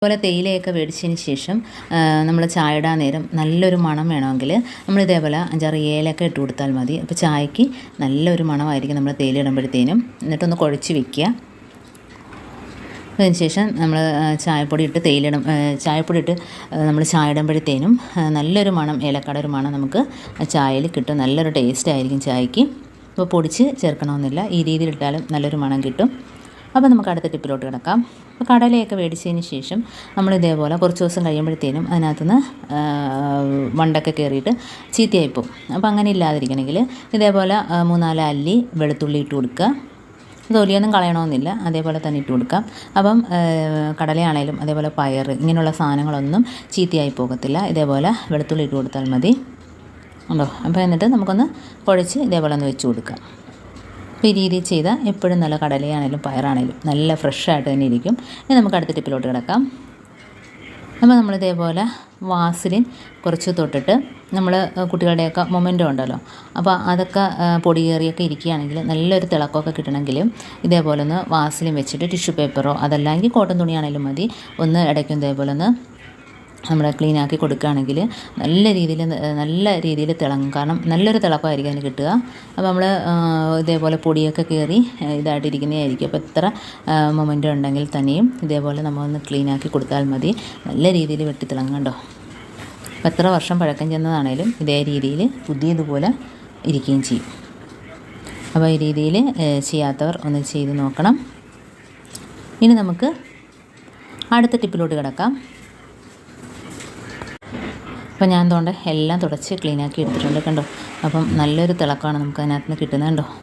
അതുപോലെ തേയിലയൊക്കെ മേടിച്ചതിന് ശേഷം നമ്മൾ ചായ ഇടാൻ നേരം നല്ലൊരു മണം വേണമെങ്കിൽ നമ്മൾ ഇതേപോലെ 5-6 ഏലക്ക ഇട്ട് കൊടുത്താൽ മതി. അപ്പോൾ ചായക്ക് നല്ലൊരു മണമായിരിക്കും നമ്മൾ തേയില ഇടുമ്പോഴത്തേനും. എന്നിട്ടൊന്ന് കുഴച്ച് വെക്കുക. അതിനുശേഷം നമ്മൾ ചായപ്പൊടി ഇട്ട് ചായപ്പൊടി ഇട്ട് നമ്മൾ ചായ ഇടുമ്പോഴത്തേനും നല്ലൊരു മണം, ഏലക്കയുടെ ഒരു മണം നമുക്ക് ചായയിൽ കിട്ടും. നല്ലൊരു ടേസ്റ്റ് ആയിരിക്കും ചായക്ക്. അപ്പോൾ പൊടിച്ച് ചേർക്കണമെന്നില്ല, ഈ രീതിയിൽ ഇട്ടാലും നല്ലൊരു മണം കിട്ടും. അപ്പോൾ നമുക്ക് അടുത്ത ടിപ്പിലോട്ട് കിടക്കാം. അപ്പോൾ കടലയൊക്കെ മേടിച്ചതിന് ശേഷം നമ്മൾ ഇതേപോലെ കുറച്ച് ദിവസം കഴിയുമ്പോഴത്തേനും അതിനകത്തുനിന്ന് വണ്ടൊക്കെ കയറിയിട്ട് ചീത്തയായിപ്പോവും. അപ്പോൾ അങ്ങനെ ഇല്ലാതിരിക്കണമെങ്കിൽ ഇതേപോലെ 3-4 അല്ലി വെളുത്തുള്ളി ഇട്ട് കൊടുക്കുക. തൊലിയൊന്നും കളയണമെന്നില്ല, അതേപോലെ തന്നെ ഇട്ട് കൊടുക്കാം. അപ്പം കടലയാണേലും അതേപോലെ പയർ ഇങ്ങനെയുള്ള സാധനങ്ങളൊന്നും ചീത്തയായി പോകത്തില്ല. ഇതേപോലെ വെളുത്തുള്ളി ഇട്ട് കൊടുത്താൽ മതി ഉണ്ടോ. അപ്പോൾ എന്നിട്ട് നമുക്കൊന്ന് കുഴച്ച് ഇതേപോലെ ഒന്ന് വെച്ച് കൊടുക്കാം. അപ്പോൾ ഈ രീതിയിൽ ചെയ്താൽ എപ്പോഴും നല്ല കടലയാണേലും പയറാണേലും നല്ല ഫ്രഷായിട്ട് തന്നെ ഇരിക്കും. ഇനി നമുക്ക് അടുത്ത ടിപ്പിലോട്ട് കിടക്കാം. അപ്പോൾ നമ്മളിതേപോലെ വാസലിൻ കുറച്ച് തൊട്ടിട്ട് നമ്മൾ കുട്ടികളുടെയൊക്കെ മൊമെൻ്റോ ഉണ്ടല്ലോ, അപ്പോൾ അതൊക്കെ പൊടിയേറിയൊക്കെ ഇരിക്കുകയാണെങ്കിൽ നല്ലൊരു തിളക്കമൊക്കെ കിട്ടണമെങ്കിൽ ഇതേപോലെ ഒന്ന് വാസലിൻ വെച്ചിട്ട് ടിഷ്യൂ പേപ്പറോ അതല്ലെങ്കിൽ കോട്ടൺ തുണിയാണെങ്കിലും മതി, ഒന്ന് ഇടയ്ക്കും ഇതേപോലെ ഒന്ന് നമ്മൾ ക്ലീനാക്കി കൊടുക്കുകയാണെങ്കിൽ നല്ല രീതിയിൽ തിളങ്ങും. കാരണം നല്ലൊരു തിളക്കമായിരിക്കും അതിന് കിട്ടുക. അപ്പോൾ നമ്മൾ ഇതേപോലെ പൊടിയൊക്കെ കയറി ഇതായിട്ടിരിക്കുന്നതായിരിക്കും. അപ്പോൾ എത്ര മൊമെൻ്റ് ഉണ്ടെങ്കിൽ തന്നെയും ഇതേപോലെ നമ്മളൊന്ന് ക്ലീനാക്കി കൊടുത്താൽ മതി, നല്ല രീതിയിൽ വെട്ടി തിളങ്ങണ്ടോ. അപ്പോൾ എത്ര വർഷം പഴക്കം ചെന്നതാണേലും ഇതേ രീതിയിൽ പുതിയതുപോലെ ഇരിക്കുകയും ചെയ്യും. അപ്പോൾ ഈ രീതിയിൽ ചെയ്യാത്തവർ ഒന്ന് ചെയ്ത് നോക്കണം. ഇനി നമുക്ക് അടുത്ത ടിപ്പിലോട്ട് കിടക്കാം. അപ്പോൾ ഞാൻ എല്ലാം തുടച്ച് ക്ലീനാക്കി എടുത്തിട്ടുണ്ട് കണ്ടോ. അപ്പം നല്ലൊരു തിളക്കമാണ് നമുക്ക് അതിനകത്ത് നിന്ന് കിട്ടുന്നത് കണ്ടോ.